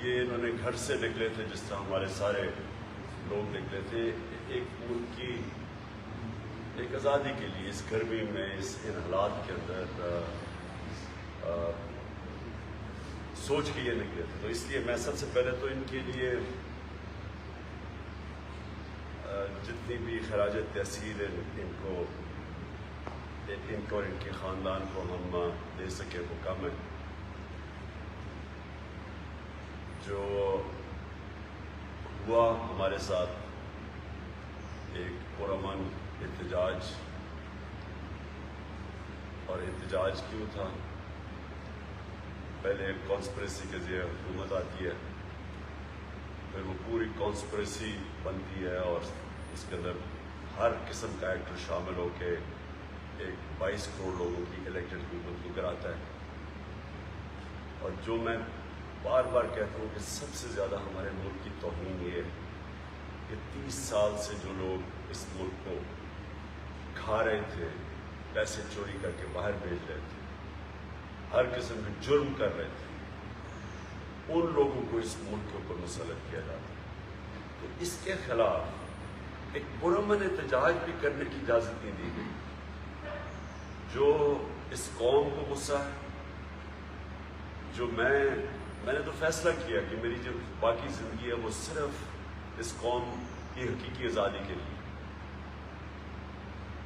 یہ انہوں نے گھر سے نکلے تھے جس طرح ہمارے سارے لوگ نکلے تھے ایک ملک کی ایک آزادی کے لیے، اس گرمی میں، ان حالات کے اندر سوچ کے یہ نکلے تھے. تو اس لیے میں سب سے پہلے تو ان کے لیے جتنی بھی خراج تحسین ان کو اور ان کے خاندان کو ہم دے سکے وہ کم ہے. جو ہوا ہمارے ساتھ ایک پرامن احتجاج، اور احتجاج کیوں تھا؟ پہلے ایک کانسپریسی کے ذریعے حکومت آتی ہے، پھر وہ پوری کانسپریسی بنتی ہے اور اس کے اندر ہر قسم کا ایکٹر شامل ہو کے ایک 22 کروڑ لوگوں کی الیکٹڈ حکومت کو گراتا ہے. اور جو میں بار بار کہتا ہوں کہ سب سے زیادہ ہمارے ملک کی توہین یہ ہے کہ 30 سال سے جو لوگ اس ملک کو کھا رہے تھے، پیسے چوری کر کے باہر بھیج رہے تھے، ہر قسم کے جرم کر رہے تھے، ان لوگوں کو اس ملک کے اوپر مسلط کیا جاتا ہے. تو اس کے خلاف ایک پرامن احتجاج بھی کرنے کی اجازت نہیں دی گئی. جو اس قوم کو غصہ ہے، جو میں نے تو فیصلہ کیا کہ میری جو باقی زندگی ہے وہ صرف اس قوم کی حقیقی آزادی کے لیے،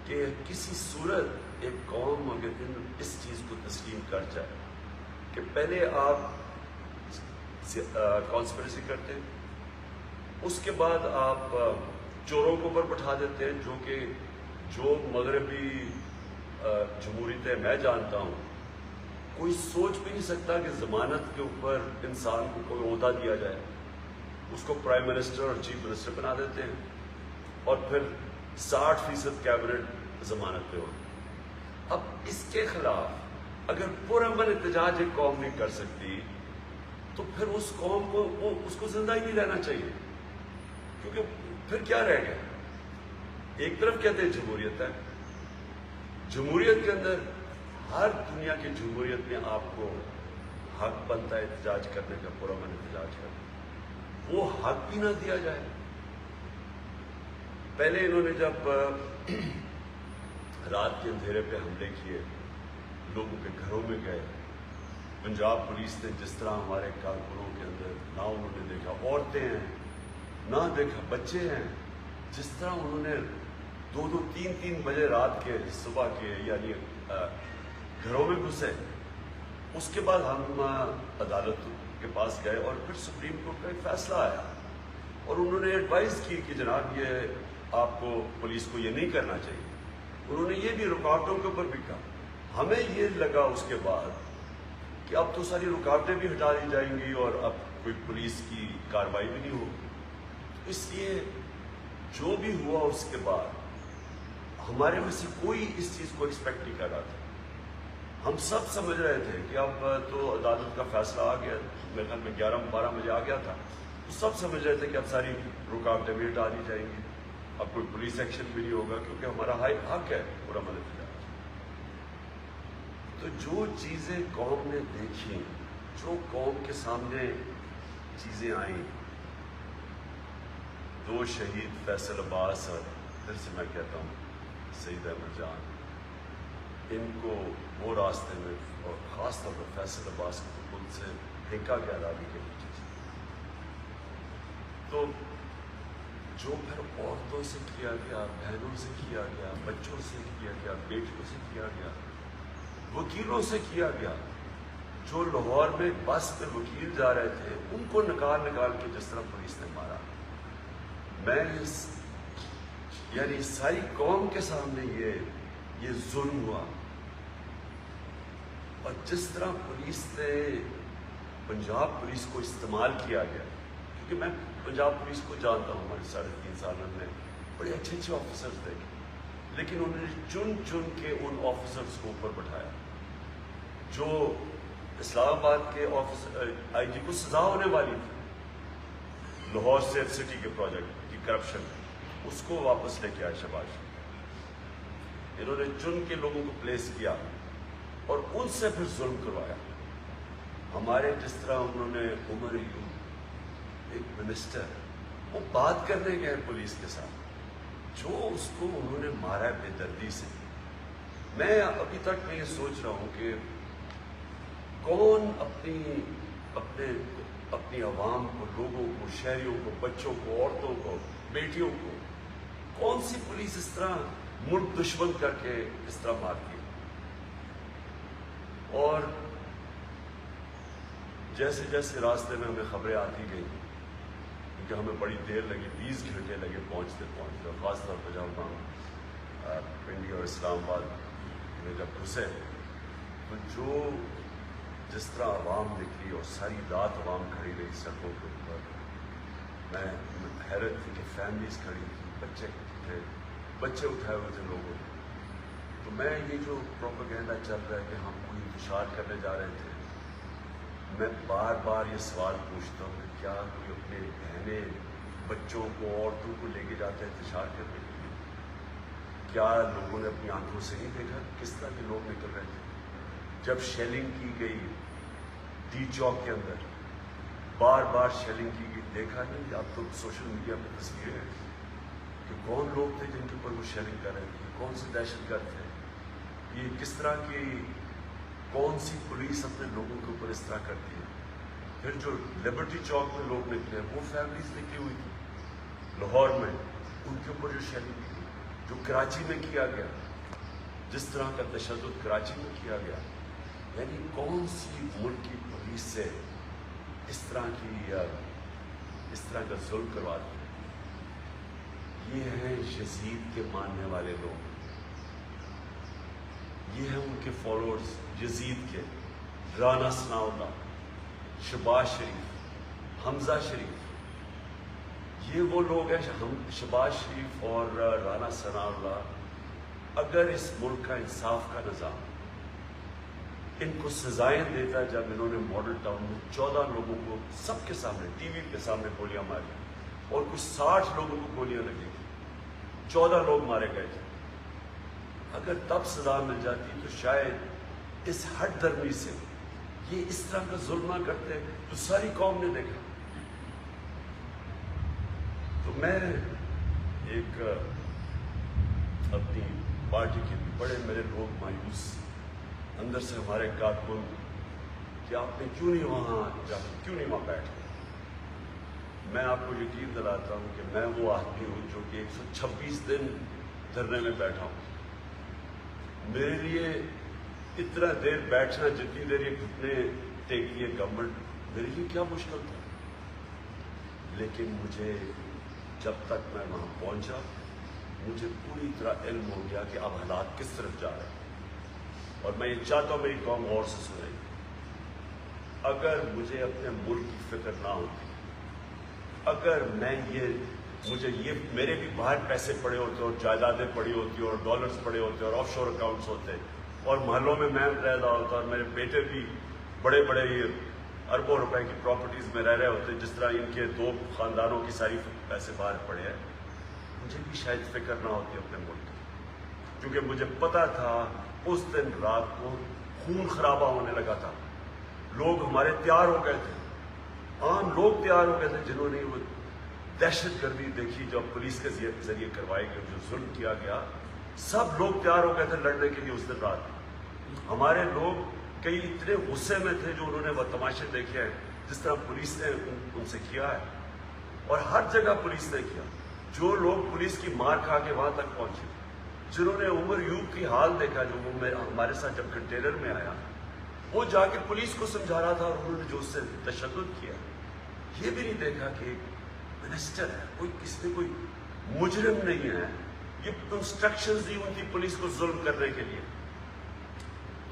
کہ کسی صورت ایک قوم اگر اس چیز کو تسلیم کر جائے کہ پہلے آپ کانسپریسی کرتے ہیں، اس کے بعد آپ چوروں کو اوپر بٹھا دیتے ہیں، جو مغربی جمہوریتیں میں جانتا ہوں، کوئی سوچ بھی نہیں سکتا کہ ضمانت کے اوپر انسان کو کوئی عہدہ دیا جائے، اس کو پرائم منسٹر اور چیف منسٹر بنا دیتے ہیں، اور پھر 60% کیبنٹ ضمانت پہ ہو. اب اس کے خلاف اگر پرامن احتجاج ایک قوم نہیں کر سکتی تو پھر اس قوم کو اس کو زندہ ہی نہیں رہنا چاہیے، کیونکہ پھر کیا رہ گیا؟ ایک طرف کہتے ہیں جمہوریت ہے، جمہوریت کے اندر ہر دنیا کی جمہوریت میں آپ کو حق بنتا ہے احتجاج کرنے کا، پرامن احتجاج کرنے، وہ حق بھی نہ دیا جائے. پہلے انہوں نے جب رات کے اندھیرے پہ حملے کیے، لوگوں کے گھروں میں گئے، پنجاب پولیس نے جس طرح ہمارے کارکنوں کے اندر نہ انہوں نے دیکھا عورتیں ہیں، نہ دیکھا بچے ہیں، جس طرح انہوں نے 2-2 3-3 بجے رات کے صبح کے یعنی گھروں میں گھسے. اس کے بعد ہم عدالت کے پاس گئے اور پھر سپریم کورٹ کا ایک فیصلہ آیا اور انہوں نے ایڈوائز کی کہ جناب یہ آپ کو پولیس کو یہ نہیں کرنا چاہیے. انہوں نے یہ بھی رکاوٹوں کے اوپر بھی کہا. ہمیں یہ لگا اس کے بعد کہ اب تو ساری رکاوٹیں بھی ہٹا دی جائیں گی اور اب کوئی پولیس کی کارروائی بھی نہیں ہوگی. اس لیے جو بھی ہوا اس کے بعد ہمارے میں سے کوئی اس چیز کو ایکسپیکٹ نہیں کر رہا تھا. ہم سب سمجھ رہے تھے کہ اب تو عدالت کا فیصلہ آ گیا، میرے خیال میں 11-12 بجے آ گیا تھا، تو سب سمجھ رہے تھے کہ اب ساری رکاوٹیں بھی ہٹا دی جائیں گی، اب کوئی پولیس ایکشن بھی نہیں ہوگا کیونکہ ہمارا حق ہے پرامن احتجاج. تو جو چیزیں قوم نے دیکھی، جو قوم کے سامنے چیزیں آئیں، 2 شہید فیصل عباس اور پھر سے میں کہتا ہوں سعید احمد جان، ان کو وہ راستے میں اور خاص طور پر فیصل عباس کو خود سے پھینکا گیا لاٹھی کے نیچے سے. تو جو پھر عورتوں سے کیا گیا، بہنوں سے کیا گیا، بچوں سے کیا گیا، بیٹیوں سے کیا گیا، وکیلوں سے کیا گیا، جو لاہور میں بس پہ وکیل جا رہے تھے ان کو نکال کے جس طرح پولیس نے مارا. میں یعنی ساری قوم کے سامنے یہ ظلم ہوا. اور جس طرح پولیس نے پنجاب پولیس کو استعمال کیا گیا، کیونکہ میں پنجاب پولیس کو جانتا ہوں، ہمارے 3.5 سال میں بڑے اچھے آفیسرز دیکھے، لیکن انہوں نے چن کے ان آفیسرز کو اوپر بٹھایا. جو اسلام آباد کے آئی جی کو سزا ہونے والی تھی لاہور سیف سٹی کے پروجیکٹ کی کرپشن، اس کو واپس لے کے آئے شہباز. انہوں نے چن کے لوگوں کو پلیس کیا اور ان سے پھر ظلم کروایا. ہمارے جس طرح انہوں نے عمر ایوب ایک منسٹر وہ بات کرنے گئے پولیس کے ساتھ، جو اس کو انہوں نے مارا ہے بے دردی سے. میں ابھی تک میں یہ سوچ رہا ہوں کہ کون اپنی عوام کو، لوگوں کو، شہریوں کو، بچوں کو، عورتوں کو، بیٹیوں کو، کون سی پولیس اس طرح ملک دشمن کر کے اس طرح مارتی ہے. اور جیسے جیسے راستے میں ہمیں خبریں آتی گئیں، کیونکہ ہمیں بڑی دیر لگی، 20 گھنٹے لگے پہنچتے، خاص طور پہ جب ہم پنڈی اور اسلام آباد میں جب گھسے، تو جس طرح عوام نکلی اور ساری رات عوام کھڑی رہی سڑکوں کے اوپر، میں حیرت تھی کہ فیملیز کھڑی تھی، بچے تھے، بچے اٹھائے ہوئے تھے لوگوں نے. تو میں یہ جو پروپیگنڈا چل رہا ہے کہ ہم کوئی انتشار کرنے جا رہے تھے، میں بار بار یہ سوال پوچھتا ہوں کہ کیا کوئی اپنے بہنیں، بچوں کو، عورتوں کو لے کے جاتا ہے انتشار کرنے کے لیے؟ کیا لوگوں نے اپنی آنکھوں سے نہیں دیکھا کس طرح کے لوگ نکل رہے تھے؟ جب شیلنگ کی گئی ڈی چوک کے اندر، بار بار شیلنگ کی گئی، دیکھا نہیں؟ آپ تو سوشل میڈیا پہ تصویریں ہیں کہ کون لوگ تھے جن کے اوپر وہ شیلنگ کر رہے تھے، کون سے دہشت گرد تھے، یہ کس طرح کی، کون سی پولیس اپنے لوگوں کے اوپر اس طرح کرتی ہے. پھر جو لبرٹی چوک میں لوگ نکلے، وہ فیملیز نکلی ہوئی تھی لاہور میں، ان کے اوپر جو شیلنگ کی، جو کراچی میں کیا گیا، جس طرح کا تشدد کراچی میں کیا گیا، یعنی کون سی ملک کی پولیس سے اس طرح کا ظلم کرواتے ہیں. یہ ہیں یزید کے ماننے والے لوگ، یہ ہیں ان کے فالوورز یزید کے، رانا ثناء اللہ، شہباز شریف، حمزہ شریف. یہ وہ لوگ ہیں، شہباز شریف اور رانا ثناء اللہ. اگر اس ملک کا انصاف کا نظام ان کو سزائیں دیتا ہے، جب انہوں نے ماڈل ٹاؤن میں 14 لوگوں کو سب کے سامنے، ٹی وی کے سامنے گولیاں ماری، اور کچھ 60 لوگوں کو گولیاں لگی، 14 لوگ مارے گئے تھے. اگر تب سزا مل جاتی تو شاید اس ہٹ درمی سے یہ اس طرح کا ظلم نہ کرتے تو ساری قوم نے دیکھا. تو میں ایک اپنی پارٹی کے بڑے میرے لوگ مایوس اندر سے، ہمارے کارکن، کہ آپ نے کیوں نہیں وہاں بیٹھے. میں آپ کو یقین دلاتا ہوں کہ میں وہ آدمی ہوں جو کہ 126 دن دھرنے میں بیٹھا ہوں. میرے لیے اتنا دیر بیٹھنا، جتنی دیر یہ گھٹنے ٹیکتی ہے گورنمنٹ، میرے لیے کیا مشکل تھا. لیکن مجھے جب تک میں وہاں پہنچا، مجھے پوری طرح علم ہو گیا کہ اب حالات کس طرف جا رہے ہیں. اور میں یہ چاہتا ہوں میری قوم غور سے سنے، اگر مجھے اپنے ملک کی فکر نہ ہوتی، اگر مجھے میرے بھی باہر پیسے پڑے ہوتے اور جائیدادیں پڑی ہوتی اور ڈالرز پڑے ہوتے اور آف شور اکاؤنٹس ہوتے اور محلوں میں رہ رہا ہوتا اور میرے بیٹے بھی بڑے بڑے اربوں روپے کی پراپرٹیز میں رہ رہے ہوتے، جس طرح ان کے 2 خاندانوں کی ساری پیسے باہر پڑے ہیں، مجھے بھی شاید فکر نہ ہوتی اپنے ملک کی. کیونکہ مجھے پتا تھا اس دن رات کو خون خرابہ ہونے لگا تھا. لوگ ہمارے تیار ہو گئے تھے، عام لوگ تیار ہو گئے تھے، جنہوں نے وہ دہشت گردی دیکھی جو پولیس کے ذریعے کروائی گئی، جو ظلم کیا گیا. سب لوگ تیار ہو گئے تھے لڑنے کے لیے اس دن رات. ہمارے لوگ کئی اتنے غصے میں تھے جو انہوں نے وہ تماشے دیکھے ہیں جس طرح پولیس نے ان سے کیا ہے، اور ہر جگہ پولیس نے کیا. جو لوگ پولیس کی مار کھا کے وہاں تک پہنچے، جنہوں نے عمر یوب کی حال دیکھا جو وہ ہمارے ساتھ جب کنٹینر میں آیا، وہ جا کے پولیس کو سمجھا رہا تھا، اور انہوں نے جو اس سے تشدد کیا، یہ بھی نہیں دیکھا کہ ایک منسٹر ہے، کسی نے کوئی مجرم نہیں ہے، یہ انسٹرکشنز دی ہوئی تھی پولیس کو ظلم کرنے کے لیے.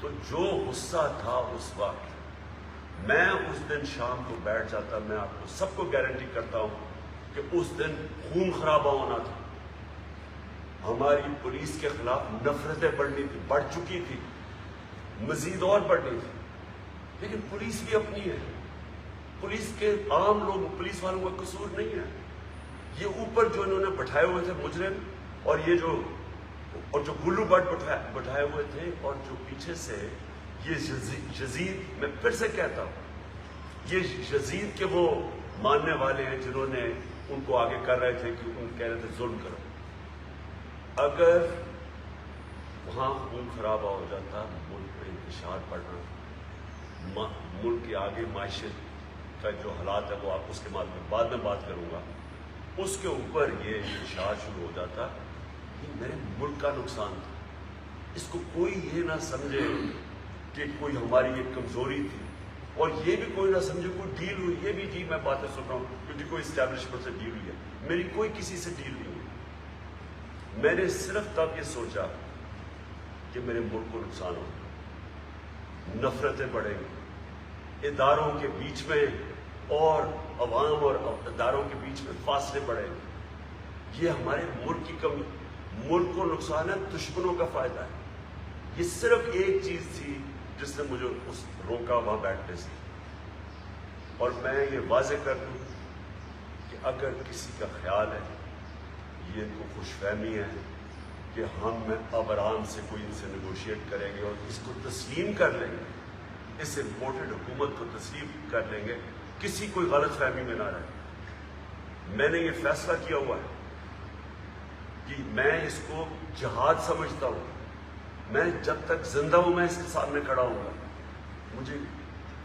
تو جو غصہ تھا اس وقت، میں اس دن شام کو بیٹھ جاتا. میں آپ کو سب کو گارنٹی کرتا ہوں کہ اس دن خون خرابہ ہونا تھا. ہماری پولیس کے خلاف نفرتیں بڑھ چکی تھی، مزید اور بڑھنی تھی. لیکن پولیس بھی اپنی ہے، پولیس کے عام لوگ، پولیس والوں کا قصور نہیں ہے. یہ اوپر جو انہوں نے بٹھائے ہوئے تھے مجرم، اور جو گلو بٹ بٹھائے ہوئے تھے، اور جو پیچھے سے یہ یزید، میں پھر سے کہتا ہوں، یہ یزید کے وہ ماننے والے ہیں جنہوں نے ان کو آگے کر رہے تھے کہ ان کہہ رہے تھے ظلم کرو. اگر وہاں خون خرابہ ہو جاتا، ملک میں انتشار پڑنا، ملک کے آگے معیشت کا جو حالات ہے وہ آپ اس کے بعد میں بات کروں گا، اس کے اوپر یہ انتشار شروع ہو جاتا، یہ میرے ملک کا نقصان تھا. اس کو کوئی یہ نہ سمجھے کہ کوئی ہماری یہ کمزوری تھی، اور یہ بھی کوئی نہ سمجھے کوئی ڈیل ہوئی. یہ بھی جی میں باتیں سن رہا ہوں کیونکہ کوئی اسٹیبلشمنٹ سے ڈیل ہوئی ہے، میری کوئی کسی سے ڈیل نہیں ہوئی. میں نے صرف تب یہ سوچا کہ میرے ملک کو نقصان ہوگا، نفرتیں بڑھیں گی، اداروں کے بیچ میں اور عوام اور اداروں کے بیچ میں فاصلے بڑھیں گے. یہ ہمارے ملک کی کمی، ملک کو نقصان ہے، دشمنوں کا فائدہ ہے. یہ صرف ایک چیز تھی جس نے مجھے اس روکا وہاں بیٹھنے سے. اور میں یہ واضح کر دوں کہ اگر کسی کا خیال ہے، یہ ان کو خوش فہمی ہے کہ ہم اب آرام سے کوئی ان سے نیگوشیٹ کریں گے اور اس کو تسلیم کر لیں گے، اس امپورٹڈ حکومت کو تسلیم کر لیں گے، کسی کوئی غلط فہمی میں نہ رہے. میں نے یہ فیصلہ کیا ہوا ہے کہ میں اس کو جہاد سمجھتا ہوں. میں جب تک زندہ ہوں میں اس کے سامنے کھڑا ہوں گا. مجھے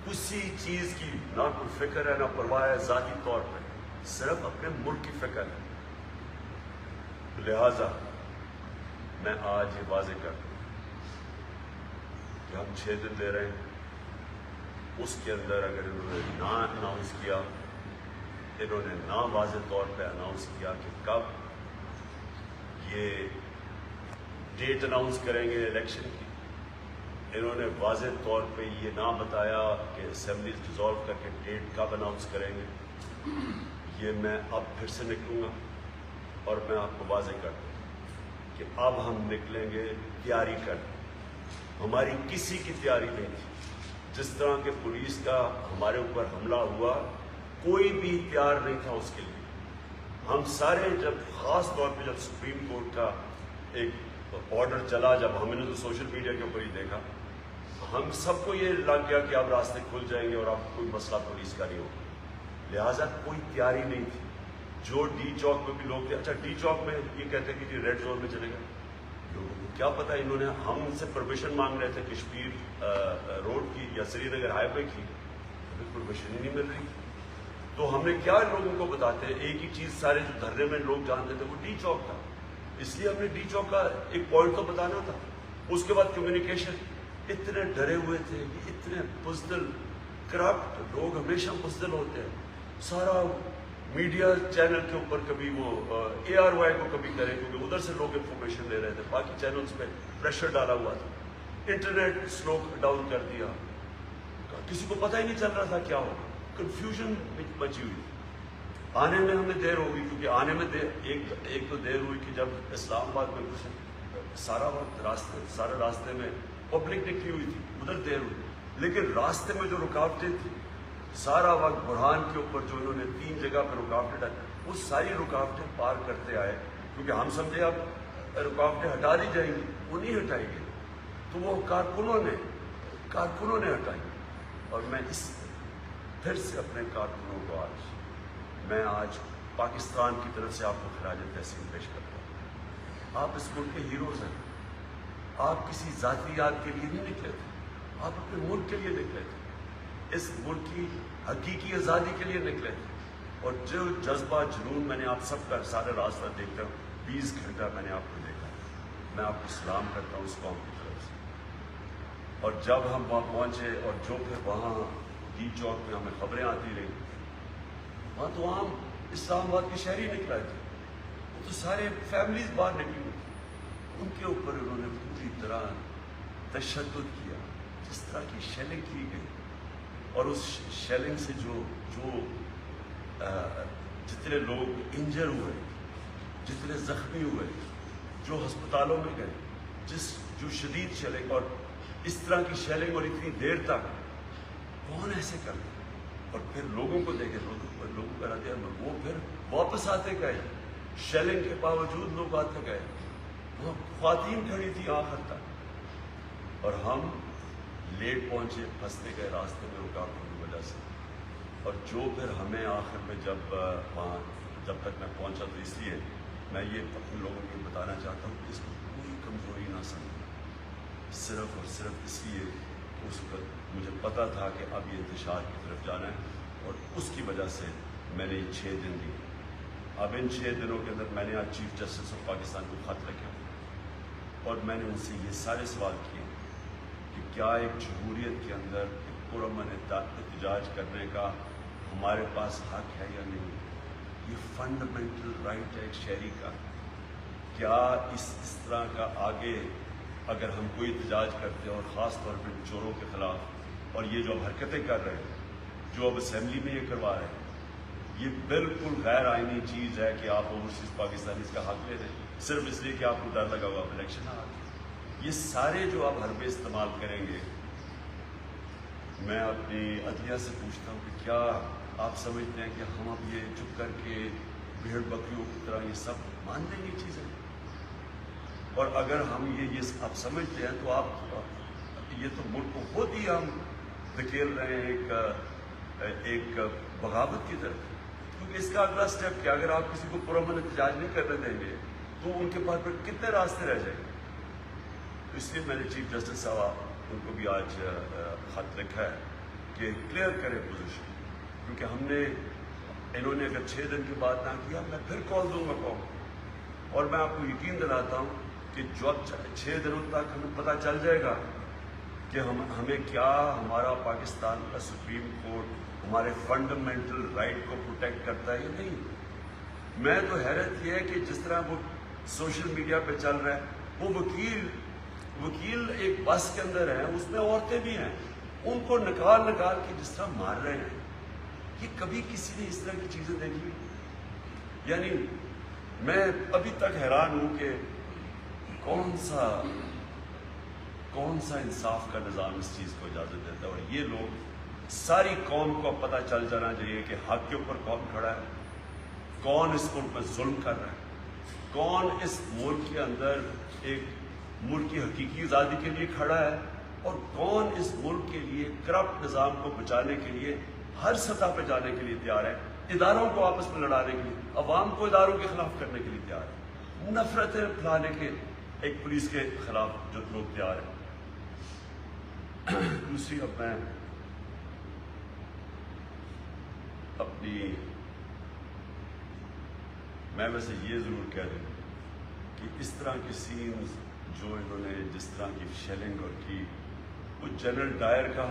کسی چیز کی نہ کوئی فکر ہے، نہ پرواہ ہے ذاتی طور پہ، صرف اپنے ملک کی فکر ہے. لہذا میں آج یہ واضح کرتا ہوں کہ ہم 6 دن دے رہے ہیں. اس کے اندر اگر انہوں نے نہ اناؤنس کیا، انہوں نے نہ واضح طور پہ اناؤنس کیا کہ کب یہ ڈیٹ اناؤنس کریں گے الیکشن کی، انہوں نے واضح طور پہ یہ نہ بتایا کہ اسمبلی ڈیزالو کر کے ڈیٹ کب اناؤنس کریں گے، یہ میں اب پھر سے نکلوں گا اور میں آپ کو واضح کر دوں کہ اب ہم نکلیں گے تیاری کر. ہماری کسی کی تیاری نہیں تھی. جس طرح کہ پولیس کا ہمارے اوپر حملہ ہوا، کوئی بھی تیار نہیں تھا اس کے لیے. ہم سارے جب خاص طور پہ جب سپریم کورٹ کا ایک آرڈر چلا، جب ہم نے تو سوشل میڈیا کے اوپر ہی دیکھا، ہم سب کو یہ لگ گیا کہ اب راستے کھل جائیں گے اور اب کوئی مسئلہ پولیس کا نہیں ہوگا. لہٰذا کوئی تیاری نہیں تھی. جو ڈی چوک میں بھی لوگ تھے، اچھا ڈی چوک میں یہ کہتے ہیں کہ ریڈ زون میں چلے گئے، لوگوں کو کیا پتا. انہوں نے ہم ان سے پرمیشن مانگ رہے تھے کشمیر روڈ کی یا سری نگر ہائی وے کی، ہمیں پرمیشن ہی نہیں مل رہی. تو ہم نے کیا لوگوں کو بتاتے ہیں، ایک ہی چیز سارے جو دھرنے میں لوگ جانتے تھے وہ ڈی چوک تھا. اس لیے ہم نے ڈی چوک کا ایک پوائنٹ تو بتانا تھا. اس کے بعد کمیونیکیشن، اتنے ڈرے ہوئے تھے، یہ اتنے بزدل کرپٹ لوگ ہمیشہ بزدل ہوتے ہیں. سارا میڈیا چینل کے اوپر کبھی وہ ARY کو کبھی کریں کیونکہ ادھر سے لوگ انفارمیشن لے رہے تھے، باقی چینلز پہ پریشر ڈالا ہوا تھا. انٹرنیٹ سلو ڈاؤن کر دیا، کسی کو پتہ ہی نہیں چل رہا تھا کیا ہوگا. کنفیوژن مچی ہوئی. آنے میں ہمیں دیر ہو گئی کیونکہ آنے میں ایک تو دیر ہوئی کہ جب اسلام آباد میں کچھ سارا راستے میں پبلک نکلی ہوئی تھی، ادھر دیر ہوئی. لیکن راستے میں جو رکاوٹیں تھیں سارا وقت برہان کے اوپر جو انہوں نے 3 جگہ پہ رکاوٹیں ڈالی، وہ ساری رکاوٹیں پار کرتے آئے کیونکہ ہم سمجھے اب رکاوٹیں ہٹا دی جائیں گی، وہ نہیں ہٹائی گئی. تو وہ کارکنوں نے ہٹائی. اور میں پھر سے اپنے کارکنوں کو آج پاکستان کی طرف سے آپ کو خراج تحسین پیش کرتا ہوں. آپ اس ملک کے ہیروز ہیں. آپ کسی ذاتی یاد کے لیے نہیں نکلے تھے، آپ اپنے ملک کے لیے نکلے تھے، اس ملک کی حقیقی آزادی کے لیے نکلے تھے. اور جو جذبہ جنون میں نے آپ سب کا سارے راستہ دیکھتا ہوں، 20 گھنٹہ میں نے آپ کو دیکھا. میں آپ کو سلام کرتا ہوں اس قوم کی طرف سے. اور جب ہم وہاں پہنچے اور جو پھر وہاں ڈی چوک میں ہمیں خبریں آتی رہی، وہاں تو عام اسلام آباد کے شہری نکلائے تھے، وہ تو سارے فیملیز باہر نکلی ہوئی تھی. ان کے اوپر انہوں نے پوری طرح تشدد کیا، جس طرح کی شیلنگ کی گئی. اور اس شیلنگ سے جو جتنے لوگ انجر ہوئے، جتنے زخمی ہوئے، جو ہسپتالوں میں گئے، جو شدید شیلنگ، اور اس طرح کی شیلنگ اور اتنی دیر تک کون ایسے کرتے. اور پھر لوگوں کو دیکھے، لوگوں کا رد عمل، وہ پھر واپس آتے گئے، شیلنگ کے باوجود لوگ آتے گئے. وہ خواتین کھڑی تھی آخر تک، اور ہم لیٹ پہنچے، پھنستے گئے راستے میں رکاوٹوں کی وجہ سے. اور جو پھر ہمیں آخر میں جب تک میں پہنچا تو اس لیے میں یہ اپنے لوگوں کو بتانا چاہتا ہوں کہ اس کو کوئی کمزوری نہ سمجھیں، صرف اور صرف اس لیے اس وقت مجھے پتا تھا کہ اب یہ انتشار کی طرف جانا ہے، اور اس کی وجہ سے میں نے یہ 6 دن دی۔ اب ان 6 دنوں کے اندر میں نے آج چیف جسٹس آف پاکستان کو خط لکھا اور میں نے ان سے یہ سارے سوال کیے کہ کیا ایک جمہوریت کے اندر پرامن احتجاج کرنے کا ہمارے پاس حق ہے یا نہیں؟ یہ فنڈامنٹل رائٹ ہے ایک شہری کا۔ کیا اس طرح کا آگے اگر ہم کوئی احتجاج کرتے ہیں، اور خاص طور پہ چوروں کے خلاف، اور یہ جو اب حرکتیں کر رہے ہیں، جو اب اسمبلی میں یہ کروا رہے ہیں، یہ بالکل غیر آئینی چیز ہے کہ آپ اوورسیز پاکستانی اس کا حق لے دیں صرف اس لیے کہ آپ کو ڈر لگا ہوا الیکشن آ رہا۔ یہ سارے جو آپ حربے استعمال کریں گے، میں اپنی عدلیہ سے پوچھتا ہوں کہ کیا آپ سمجھتے ہیں کہ ہم اب یہ چپ کر کے بھیڑ بکریوں کی طرح یہ سب مان لیں گے چیزیں؟ اور اگر ہم یہ آپ سمجھتے ہیں تو آپ یہ تو ملک کو خود ہی ہم دھکیل رہے ہیں ایک بغاوت کی طرف، کیونکہ اس کا اگلا سٹیپ کیا؟ اگر آپ کسی کو پرامن احتجاج نہیں کرنے دیں گے تو ان کے پاس پھر کتنے راستے رہ جائیں گے؟ تو اس لیے میں نے چیف جسٹس صاحب ان کو بھی آج خط لکھا ہے کہ کلیئر کرے پوزیشن، کیونکہ ہم نے انہوں نے اگر 6 دن کی بات نہ کیا میں پھر کال دوں گا قوم، اور میں آپ کو یقین دلاتا ہوں کہ جو اب 6 دنوں تک ہمیں پتہ چل جائے گا کہ ہمیں کیا ہمارا پاکستان کا سپریم کورٹ ہمارے فنڈامنٹل رائٹ کو پروٹیکٹ کرتا ہے یا نہیں۔ میں تو حیرت یہ ہے کہ جس طرح وہ سوشل میڈیا پہ چل رہا ہے، وہ وکیل ایک بس کے اندر ہیں، اس میں عورتیں بھی ہیں، ان کو نکال کے جس طرح مار رہے ہیں، یہ کبھی کسی نے اس طرح کی چیزیں دیکھی؟ یعنی میں ابھی تک حیران ہوں کہ کون سا انصاف کا نظام اس چیز کو اجازت دیتا ہے، اور یہ لوگ ساری قوم کو پتہ چل جانا چاہیے کہ حق کے اوپر کون کھڑا ہے، کون اس ملک میں ظلم کر رہا ہے، کون اس ملک کے اندر ایک ملک کی حقیقی آزادی کے لیے کھڑا ہے، اور کون اس ملک کے لیے کرپٹ نظام کو بچانے کے لیے ہر سطح پہ جانے کے لیے تیار ہے، اداروں کو آپس میں لڑانے کے لیے، عوام کو اداروں کے خلاف کرنے کے لیے تیار ہے، نفرتیں پھیلانے کے ایک پولیس کے خلاف جو لوگ تیار ہیں۔ دوسری اب میں ویسے یہ ضرور کہہ دوں کہ اس طرح کے سینز جو انہوں نے جس طرح کی شیلنگ اور کی، وہ جنرل ڈائر کا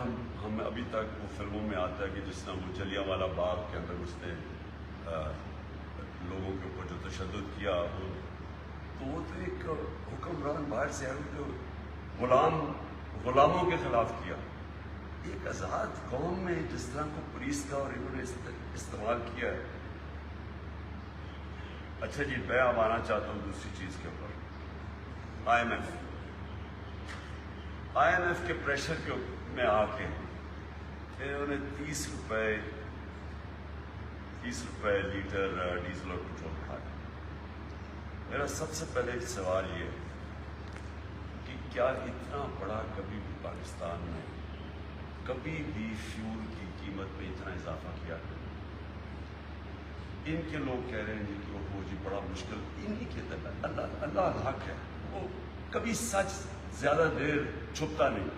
ہم ابھی تک وہ فلموں میں آتا ہے کہ جس طرح وہ جلیانوالہ باغ کے اندر اس نے لوگوں کے اوپر جو تشدد کیا، تو وہ تو ایک حکمران باہر سے آئے جو غلاموں کے خلاف کیا۔ ایک آزاد قوم میں جس طرح کو پولیس کا اور انہوں نے استعمال کیا ہے۔ اچھا جی، میں اب آنا چاہتا ہوں دوسری چیز کے اوپر، آئی ایم ایف کے پریشر میں آ کے انہوں نے 30 روپے لیٹر ڈیزل اور پیٹرول بڑھایا۔ میرا سب سے پہلے ایک سوال یہ ہے کہ کیا اتنا بڑا کبھی بھی پاکستان میں کبھی بھی فیول کی قیمت میں اتنا اضافہ کیا؟ ان کے لوگ کہہ رہے ہیں جی کہ وہ جی بڑا مشکل، انہی کے اندر اللہ حق ہے، وہ کبھی سچ زیادہ دیر چھپتا نہیں۔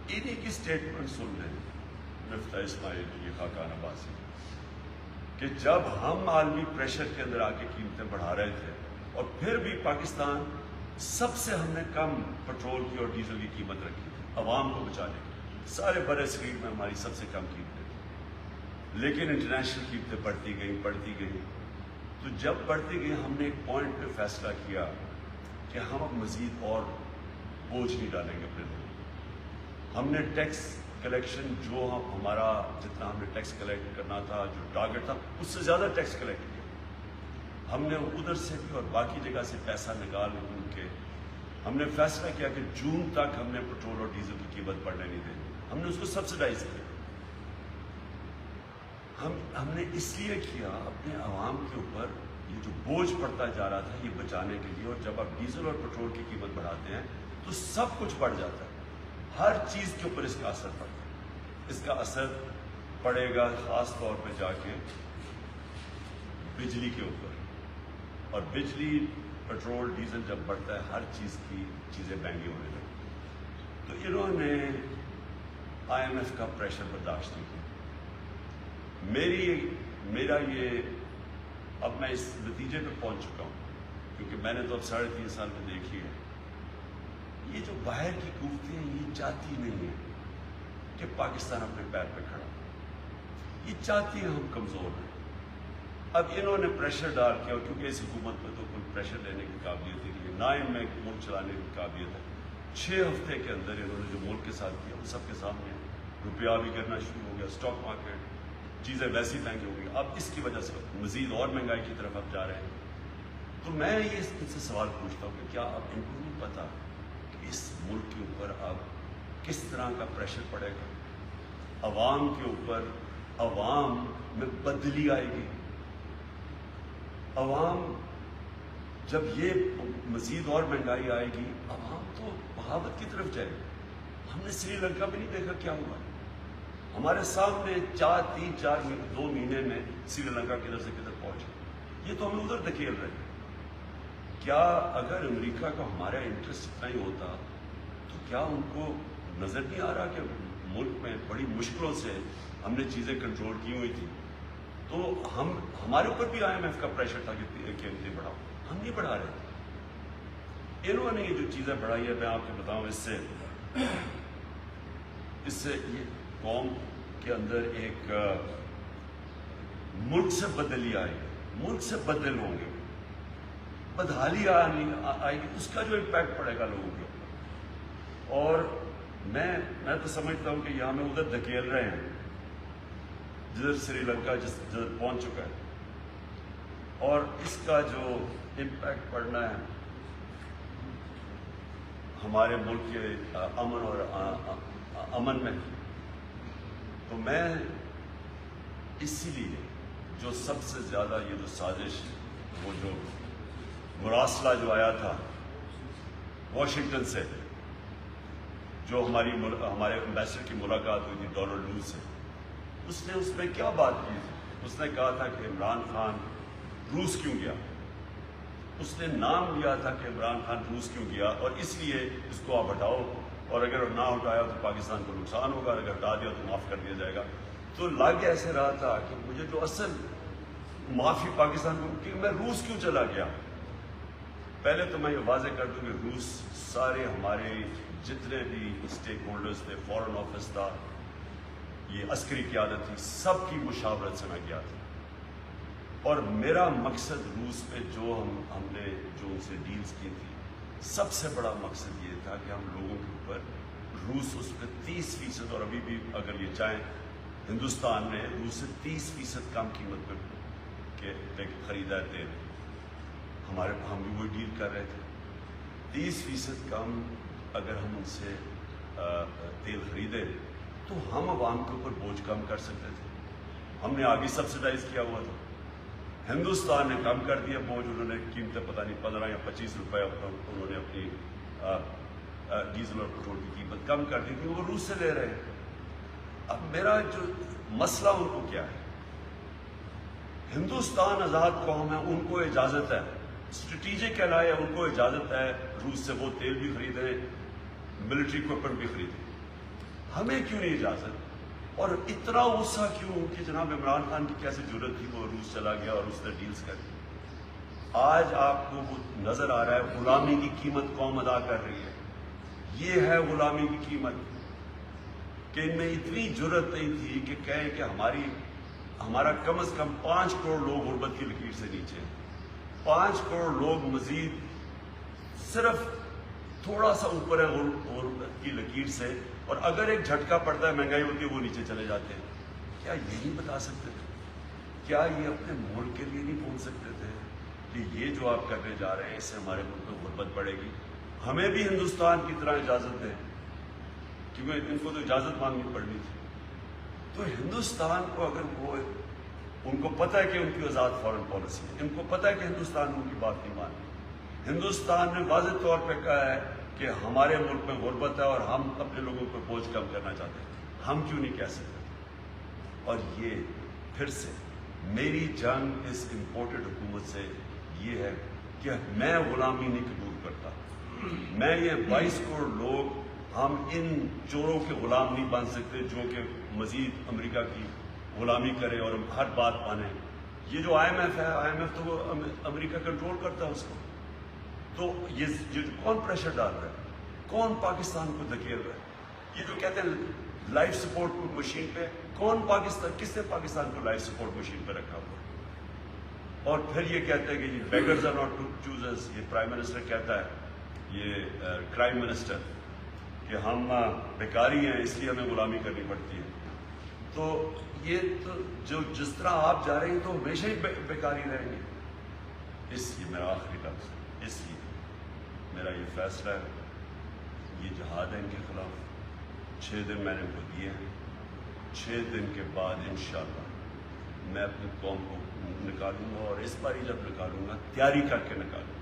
انہی کی سٹیٹمنٹ سن لیں مفتاح اسماعیل، یہ خاقان عباسی، کہ جب ہم عالمی پریشر کے اندر آ کے قیمتیں بڑھا رہے تھے، اور پھر بھی پاکستان سب سے ہم نے کم پٹرول کی اور ڈیزل کی قیمت رکھی تھی عوام کو بچانے کی، سارے برے صغیر میں ہماری سب سے کم قیمتیں تھیں، لیکن انٹرنیشنل قیمتیں بڑھتی گئیں۔ تو جب بڑھتی گئی، ہم نے ایک پوائنٹ پہ فیصلہ کیا کہ ہم اب مزید اور بوجھ نہیں ڈالیں گے اپنے لوگوں کو۔ ہم نے ٹیکس کلیکشن جو ہمارا جتنا ہم نے ٹیکس کلیکٹ کرنا تھا، جو ٹارگٹ تھا، اس سے زیادہ ٹیکس کلیکٹ کیا۔ ہم نے ادھر سے بھی اور باقی جگہ سے پیسہ نکال کے ہم نے فیصلہ کیا کہ جون تک ہم نے پٹرول اور ڈیزل کی قیمت بڑھنے نہیں دینی، ہم نے اس کو سبسڈائز کیا۔ ہم نے اس لیے کیا اپنے عوام کے اوپر یہ جو بوجھ پڑتا جا رہا تھا یہ بچانے کے لیے، اور جب آپ ڈیزل اور پٹرول کی قیمت بڑھاتے ہیں تو سب کچھ بڑھ جاتا ہے، ہر چیز کے اوپر اس کا اثر پڑتا ہے۔ اس کا اثر پڑے گا خاص طور پہ جا کے بجلی کے اوپر. اور بجلی، پٹرول، ڈیزل جب بڑھتا ہے ہر چیز کی چیزیں مہنگی ہونے لگتی. تو انہوں نے IMF کا پریشر برداشت نہیں کیا. میرا یہ اب میں اس نتیجے پہ پہنچ چکا ہوں، کیونکہ میں نے تو اب 3.5 سال میں دیکھی ہے. یہ جو باہر کی قوتیں ہیں یہ چاہتی نہیں ہیں کہ پاکستان اپنے پیر پہ کھڑا. یہ چاہتی ہیں ہم کمزور ہیں. اب انہوں نے پریشر ڈال کے، اور کیونکہ اس حکومت میں تو کوئی پریشر لینے کی قابلیت ہی نہیں ہے، نہ ان میں ملک چلانے کی قابلیت ہے. 6 ہفتے کے اندر انہوں نے جو ملک کے ساتھ کیا وہ سب کے سامنے ہے. روپیہ بھی کرنا شروع ہو گیا، اسٹاک مارکیٹ، چیزیں ویسی مہنگی ہو گئی. اب اس کی وجہ سے مزید اور مہنگائی کی طرف اب جا رہے ہیں. تو میں یہ ان سے سوال پوچھتا ہوں کہ کیا اب ان کو نہیں پتا کہ اس ملک کے اوپر اب کس طرح کا پریشر پڑے گا؟ عوام کے اوپر، عوام میں بدلی آئے گی. عوام جب یہ مزید اور مہنگائی آئے گی، عوام تو بغاوت کی طرف جائے گی. ہم نے سری لنکا میں نہیں دیکھا کیا ہوا. ہمارے سامنے 2 مہینے میں سری لنکا کدھر سے کدھر پہنچے. یہ تو ہمیں ادھر دھکیل رہے ہیں. کیا اگر امریکہ کا ہمارا انٹرسٹ اتنا ہی ہوتا تو کیا ان کو نظر نہیں آ رہا کہ ملک میں بڑی مشکلوں سے ہم نے چیزیں کنٹرول کی ہوئی تھی؟ تو ہمارے اوپر بھی IMF کا پریشر تھا کہ قیمتیں بڑھاؤ. ہم نہیں بڑھا رہے تھے. انہوں نے یہ جو چیزیں بڑھائی ہے، میں آپ کو بتاؤں، اس سے یہ قوم کے اندر ایک ملک سے بدلی آئے گی. ملک سے بدل ہوں گے، بدحالی آئے گی. اس کا جو امپیکٹ پڑے گا لوگوں کے اوپر. اور میں تو سمجھتا ہوں کہ یہاں میں ادھر دھکیل رہے ہیں جدھر سری لنکا جدھر پہنچ چکا ہے. اور اس کا جو امپیکٹ پڑنا ہے ہمارے ملک کے امن میں. تو میں اسی لیے جو سب سے زیادہ یہ جو سازش، وہ جو مراسلہ جو آیا تھا واشنگٹن سے، جو ہمارے امبیسڈر کی ملاقات ہوئی تھی ڈونلڈ لوز سے، اس میں کیا بات کی تھی؟ اس نے کہا تھا کہ عمران خان روس کیوں گیا. اس نے نام لیا تھا کہ عمران خان روس کیوں گیا، اور اس لیے اس کو آپ ہٹاؤ، اور اگر نہ ہٹایا تو پاکستان کو نقصان ہوگا، اگر ہٹا دیا تو معاف کر دیا جائے گا. تو لگ ایسے رہا تھا کہ مجھے جو اصل معافی پاکستان کو، کہ میں روس کیوں چلا گیا. پہلے تو میں یہ واضح کر دوں کہ روس سارے ہمارے جتنے بھی اسٹیک ہولڈرز تھے، فارن آفس تھا، یہ عسکری قیادت تھی، سب کی مشاورت سے میں گیا تھا. اور میرا مقصد روس پہ جو ہم نے جو ان سے ڈیلز کی تھی، سب سے بڑا مقصد یہ تھا کہ ہم لوگوں کے اوپر روس اس پہ 30%، اور ابھی بھی اگر یہ چاہیں ہندوستان نے روس سے 30% کم قیمت پہ خریدا ہے تیل. ہم بھی وہی ڈیل کر رہے تھے. 30% کم اگر ہم ان سے تیل خریدے تو ہم عوام کے اوپر بوجھ کم کر سکتے تھے. ہم نے آگے سبسڈائز کیا ہوا تھا. ہندوستان نے کم کر دیا بوجھ. انہوں نے قیمتیں پتہ نہیں 15 یا 25 روپے انہوں نے اپنی ڈیزل اور پٹرول کی قیمت کم کر دی تھی. وہ روس سے لے رہے ہیں. اب میرا جو مسئلہ ان کو کیا ہے، ہندوستان آزاد قوم ہے، ان کو اجازت ہے، اسٹریٹجک ایلائے ہے، ان کو اجازت ہے روس سے وہ تیل بھی خریدیں، ملٹری اکوپمنٹ بھی خریدیں. ہمیں کیوں نہیں اجازت؟ اور اتنا غصہ کیوں کہ جناب عمران خان کی کیسے جرت تھی، وہ روس چلا گیا اور اس نے ڈیلز کر دی. آج آپ کو وہ نظر آ رہا ہے غلامی کی قیمت قوم ادا کر رہی ہے. یہ ہے غلامی کی قیمت کہ ان میں اتنی جرت نہیں تھی کہ کہیں کہ ہمارا کم از کم 5 کروڑ لوگ غربت کی لکیر سے نیچے ہیں. 5 کروڑ لوگ مزید صرف تھوڑا سا اوپر ہے غربت کی لکیر سے، اور اگر ایک جھٹکا پڑتا ہے، مہنگائی ہوتی ہے، وہ نیچے چلے جاتے ہیں. کیا یہ نہیں بتا سکتے تھے؟ کیا یہ اپنے ملک کے لیے نہیں پہنچ سکتے تھے کہ یہ جو آپ کرنے جا رہے ہیں اس سے ہمارے ملک میں غربت بڑھے گی؟ ہمیں بھی ہندوستان کی طرح اجازت دیں، کیونکہ ان کو تو اجازت مانگنی پڑنی تھی. تو ہندوستان کو اگر ان کو پتہ ہے کہ ان کی آزاد فارن پالیسی ہے، ان کو پتہ ہے کہ ہندوستان ان کی بات نہیں مانی. ہندوستان نے واضح طور پہ کہا ہے کہ ہمارے ملک میں غربت ہے اور ہم اپنے لوگوں کو بوجھ کم کرنا چاہتے ہیں. ہم کیوں نہیں کہہ سکتے؟ اور یہ پھر سے میری جنگ اس امپورٹڈ حکومت سے یہ ہے کہ میں غلامی نہیں قبول کرتا. میں یہ 22 کروڑ لوگ ہم ان چوروں کے غلام نہیں بن سکتے جو کہ مزید امریکہ کی غلامی کرے اور ہر بات مانے. یہ جو IMF ہے, IMF تو امریکہ کنٹرول کرتا ہے اس کو. تو یہ کون پریشر ڈال رہا ہے, کون پاکستان کو دھکیل رہا ہے؟ یہ جو کہتے ہیں لائف سپورٹ مشین پہ, کون پاکستان, کس نے پاکستان کو لائف سپورٹ مشین پہ رکھا ہوا؟ اور پھر یہ کہتے ہیں کہ بیگرز آر ناٹ چوزرز. یہ پرائم منسٹر کہتا ہے, یہ کرائم منسٹر, کہ ہم بیکاری ہیں اس لیے ہمیں غلامی کرنی پڑتی ہے. تو یہ تو جس طرح آپ جا رہے ہیں تو ہمیشہ ہی بیکاری رہیں گے. اس لیے میرا آخری لفظ, اس لیے میرا یہ فیصلہ ہے, یہ جہاد ہے ان کے خلاف. 6 دن میں نے ان کو دیے ہیں. 6 دن کے بعد انشاءاللہ میں اپنی قوم کو نکالوں گا, اور اس بار جب نکالوں گا تیاری کر کے نکالوں گا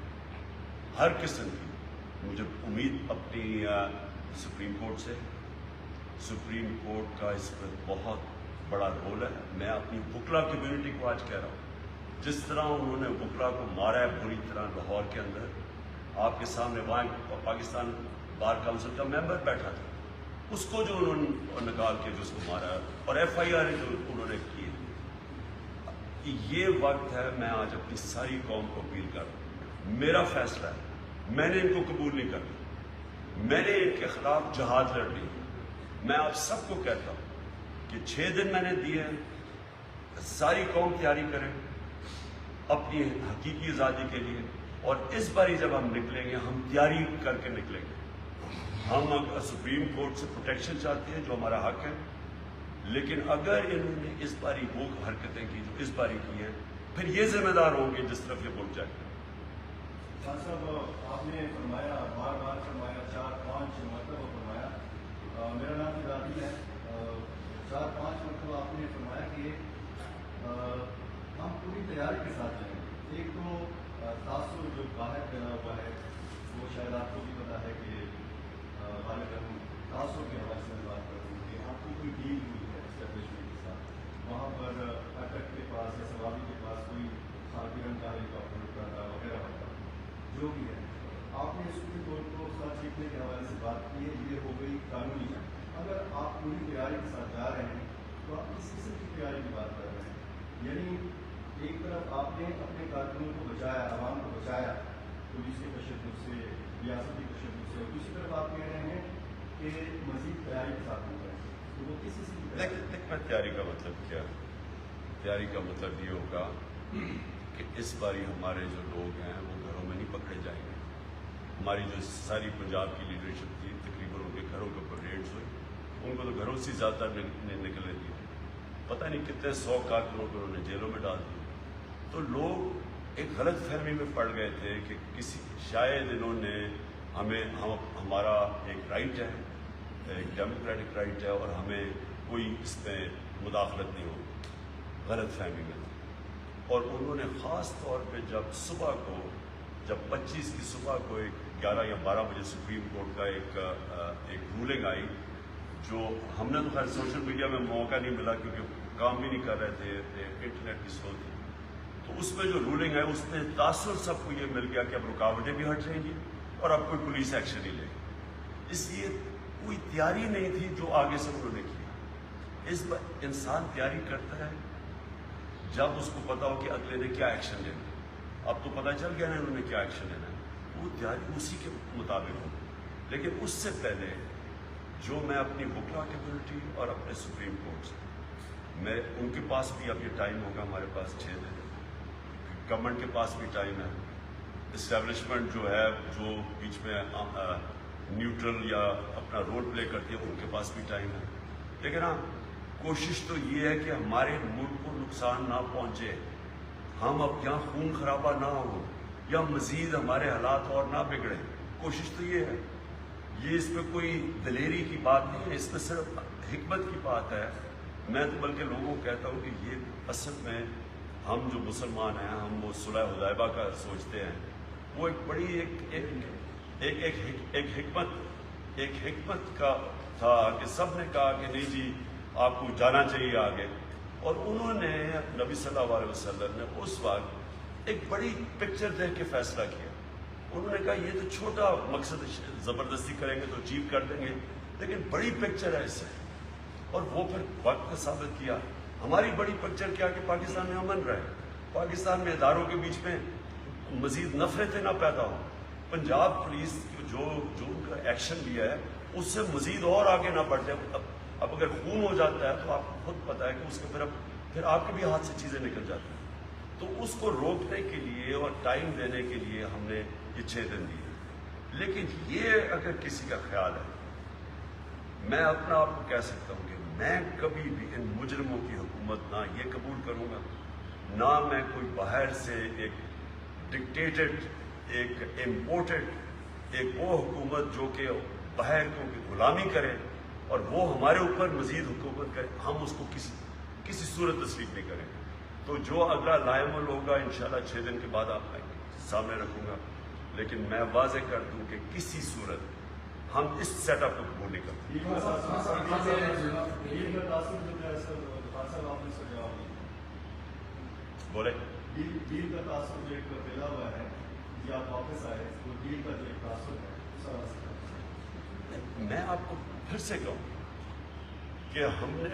ہر قسم کی. مجھے امید اپنی سپریم کورٹ سے, سپریم کورٹ کا اس پر بہت بڑا رول ہے. میں اپنی وکلا کمیونٹی کو آج کہہ رہا ہوں, جس طرح انہوں نے وکلا کو مارا ہے بری طرح لاہور کے اندر, آپ کے سامنے وہاں پاکستان بار کونسل کا ممبر بیٹھا تھا, اس کو جو انہوں نے نکال کے جو اس کو مارا ہے, اور FIR جو انہوں نے کی. یہ وقت ہے, میں آج اپنی ساری قوم کو اپیل کر رہا ہوں. میرا فیصلہ ہے, میں نے ان کو قبول نہیں کرنا, میں نے ان کے خلاف جہاد لڑنی. میں آپ سب کو کہتا ہوں کہ 6 دن میں نے دیے ہیں, ساری قوم تیاری کرے اپنی حقیقی آزادی کے لیے. اور اس باری جب ہم نکلیں گے, ہم تیاری کر کے نکلیں گے. ہم سپریم کورٹ سے پروٹیکشن چاہتے ہیں جو ہمارا حق ہے, لیکن اگر انہوں نے اس باری وہ حرکتیں کی جو اس باری کی ہیں, پھر یہ ذمہ دار ہوں گے جس طرف یہ ملک جائے. صاحب آپ نے فرمایا, بار بار فرمایا, 4-5 مرتبہ فرمایا, میرا نام عادل ہے, 4-5 مرتبہ آپ نے فرمایا کہ ہم پوری تیاری کے ساتھ جائیں. ایک تو تاثر جو باہر پیدا ہوا ہے وہ شاید آپ کو بھی پتا ہے کہ غالباً تاثر کے حوالے سے بات کروں کہ آپ کی کوئی ڈیل ہوئی ہے اسٹیبلشمنٹ کے ساتھ. وہاں پر اٹک کے پاس یا سوابی کے پاس کوئی خاکی رنگ کا ہیلیکاپٹر اٹھا تھا وغیرہ ہوتا جو بھی ہے. آپ نے سپریم کورٹ کو ساتھ سیکھنے کے حوالے سے بات کی ہے, یہ ہو گئی قانونی ہے. اگر آپ پوری تیاری کے ساتھ جا رہے ہیں تو آپ کس قسم کی تیاری کی بات کر رہے ہیں؟ یعنی ایک طرف آپ نے اپنے کارکنوں کو بچایا, عوام کو بچایا پولیس کے تشدد سے, ریاستی تشدد سے, اور دوسری طرف آپ کہہ رہے ہیں کہ مزید تیاری کے ساتھ ہو جائے. تو وہ کس قسم کی دیکھنا تیاری کا مطلب کیا ہے؟ تیاری کا مطلب یہ ہوگا کہ اس باری ہمارے جو لوگ ہیں وہ گھروں میں نہیں پکڑے جائیں گے. ہماری جو ساری پنجاب کی لیڈرشپ تھی, تقریباً ان کے گھروں کے اوپر ریڈز ہوئی, ان کو تو گھروں سے زیادہ نکلنے دیے. پتہ نہیں کتنے 100 کارکنوں کو انہوں نے جیلوں میں ڈال دیا. تو لوگ ایک غلط فہمی میں پڑ گئے تھے کہ کسی شاید انہوں نے ہمارا ایک رائٹ ہے, ایک ڈیموکریٹک رائٹ ہے, اور ہمیں کوئی اس میں مداخلت نہیں ہوگی. غلط فہمی میں. اور انہوں نے خاص طور پہ جب 25 کی صبح کو ایک 11 یا 12 بجے سپریم کورٹ کا ایک رولنگ آئی, جو ہم نے تو خیر سوشل میڈیا میں موقع نہیں ملا کیونکہ کام بھی نہیں کر رہے تھے, انٹرنیٹ کی سلو تھی. تو اس میں جو رولنگ ہے اس میں تاثر سب کو یہ مل گیا کہ اب رکاوٹیں بھی ہٹ جائیں گی اور اب کوئی پولیس ایکشن نہیں لے گی. اس لیے کوئی تیاری نہیں تھی جو آگے سے انہوں نے کیا. اس بار انسان تیاری کرتا ہے جب اس کو پتا ہو کہ اگلے نے کیا ایکشن لینا. اب تو پتہ چل گیا نا انہوں نے کیا ایکشن لینا ہے, وہ تیاری اسی کے مطابق ہو. لیکن اس سے پہلے جو میں اپنی وکلا کمیونٹی اور اپنے سپریم کورٹ سے, میں ان کے پاس بھی اب یہ ٹائم ہوگا, ہمارے پاس 6 دن, گورنمنٹ کے پاس بھی ٹائم ہے, اسٹیبلشمنٹ جو ہے جو بیچ میں نیوٹرل یا اپنا رول پلے کرتی ہے ان کے پاس بھی ٹائم ہے. لیکن ہاں کوشش تو یہ ہے کہ ہمارے ملک کو نقصان نہ پہنچے, ہم اب یہاں خون خرابہ نہ ہو یا مزید ہمارے حالات اور نہ بگڑے. کوشش تو یہ ہے. یہ اس میں کوئی دلیری کی بات نہیں ہے, اس میں صرف حکمت کی بات ہے. میں تو بلکہ لوگوں کو کہتا ہوں کہ یہ اصل میں ہم جو مسلمان ہیں, ہم وہ صلح حدیبیہ کا سوچتے ہیں, وہ ایک بڑی ایک حکمت کا تھا کہ سب نے کہا کہ نہیں جی آپ کو جانا چاہیے آگے, اور انہوں نے نبی صلی اللہ علیہ وسلم نے اس وقت ایک بڑی پکچر دیکھ کے فیصلہ کیا. انہوں نے کہا یہ تو چھوٹا مقصد زبردستی کریں گے تو اچیو کر دیں گے، لیکن بڑی پکچر ہے اس سے. اور وہ پھر وقت نے ثابت کیا. ہماری بڑی پکچر کیا کہ پاکستان میں امن رہے، پاکستان میں اداروں کے بیچ میں مزید نفرتیں نہ پیدا ہوں. پنجاب پولیس جو ان کا ایکشن لیا ہے اس سے مزید اور آگے نہ بڑھ جائے. اب اگر خون ہو جاتا ہے تو آپ کو خود پتا ہے کہ اس کے پھر آپ کے بھی ہاتھ سے چیزیں نکل جاتی ہیں. تو اس کو روکنے کے لیے اور ٹائم دینے کے لیے ہم نے یہ 6 دن دیے. لیکن یہ اگر کسی کا خیال ہے، میں اپنا آپ کو کہہ سکتا ہوں کہ میں کبھی بھی ان مجرموں کی حکومت نہ یہ قبول کروں گا، نہ میں کوئی باہر سے ایک ڈکٹیٹڈ، ایک امپورٹڈ، ایک وہ حکومت جو کہ باہر کو غلامی کرے اور وہ ہمارے اوپر مزید حکومت کرے، ہم اس کو کسی صورت تسلیم نہیں کریں گے. تو جو اگلا لائمل ہوگا انشاءاللہ 6 دن کے بعد آپ کے سامنے رکھوں گا. لیکن میں واضح کر دوں کہ کسی صورت ہم اس سیٹ اپ کو قبول نہیں کرتے. بولے ڈیل کا تاثر جو ایک پھیلا ہوا ہے، یہ آپ واپس آئے، وہ ڈیل کا جو ایک تاثر ہے. میں آپ کو پھر سے کہوں کہ ہم نے